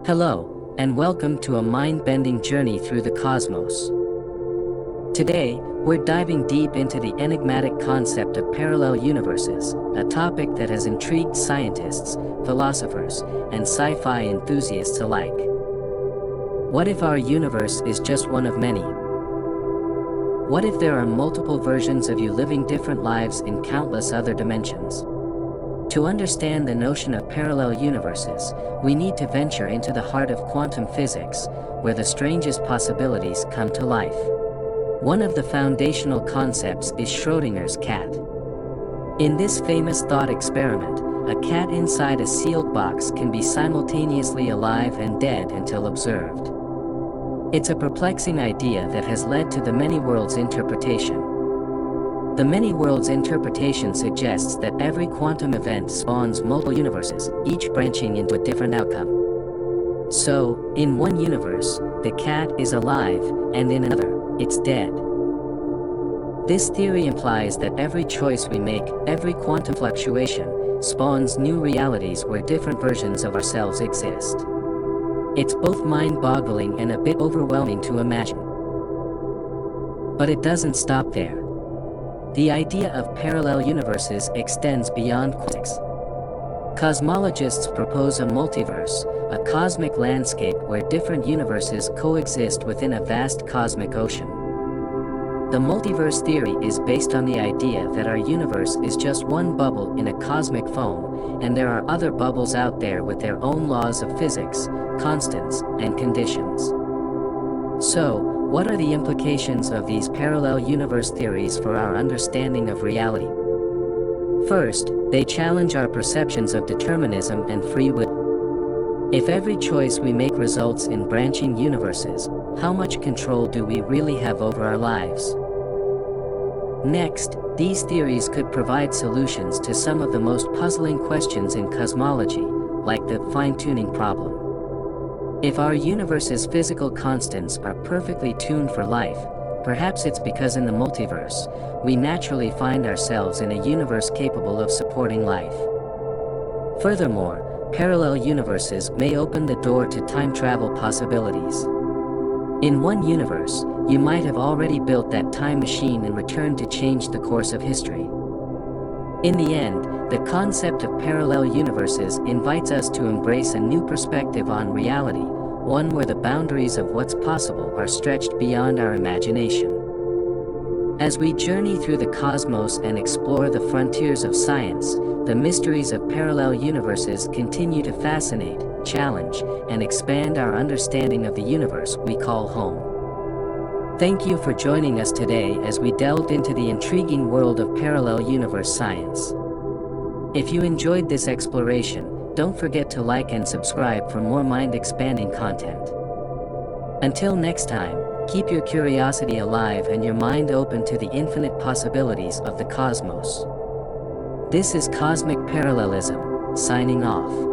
Hello, and welcome to a mind-bending journey through the cosmos. Today, we're diving deep into the enigmatic concept of parallel universes, a topic that has intrigued scientists, philosophers, and sci-fi enthusiasts alike. What if our universe is just one of many? What if there are multiple versions of you living different lives in countless other dimensions? To understand the notion of parallel universes, we need to venture into the heart of quantum physics, where the strangest possibilities come to life. One of the foundational concepts is Schrödinger's cat. In this famous thought experiment, a cat inside a sealed box can be simultaneously alive and dead until observed. It's a perplexing idea that has led to the many worlds interpretation. The many worlds interpretation suggests that every quantum event spawns multiple universes, each branching into a different outcome. So, in one universe, the cat is alive, and in another, it's dead. This theory implies that every choice we make, every quantum fluctuation, spawns new realities where different versions of ourselves exist. It's both mind-boggling and a bit overwhelming to imagine. But it doesn't stop there. The idea of parallel universes extends beyond quantics. Cosmologists propose a multiverse, a cosmic landscape where different universes coexist within a vast cosmic ocean. The multiverse theory is based on the idea that our universe is just one bubble in a cosmic foam, and there are other bubbles out there with their own laws of physics, constants, and conditions. So, what are the implications of these parallel universe theories for our understanding of reality? First, they challenge our perceptions of determinism and free will. If every choice we make results in branching universes, how much control do we really have over our lives? Next, these theories could provide solutions to some of the most puzzling questions in cosmology, like the fine-tuning problem. If our universe's physical constants are perfectly tuned for life, perhaps it's because in the multiverse, we naturally find ourselves in a universe capable of supporting life. Furthermore, parallel universes may open the door to time travel possibilities. In one universe, you might have already built that time machine and returned to change the course of history. In the end, the concept of parallel universes invites us to embrace a new perspective on reality, one where the boundaries of what's possible are stretched beyond our imagination. As we journey through the cosmos and explore the frontiers of science, the mysteries of parallel universes continue to fascinate, challenge, and expand our understanding of the universe we call home. Thank you for joining us today as we delved into the intriguing world of parallel universe science. If you enjoyed this exploration, don't forget to like and subscribe for more mind-expanding content. Until next time, keep your curiosity alive and your mind open to the infinite possibilities of the cosmos. This is Cosmic Parallelism, signing off.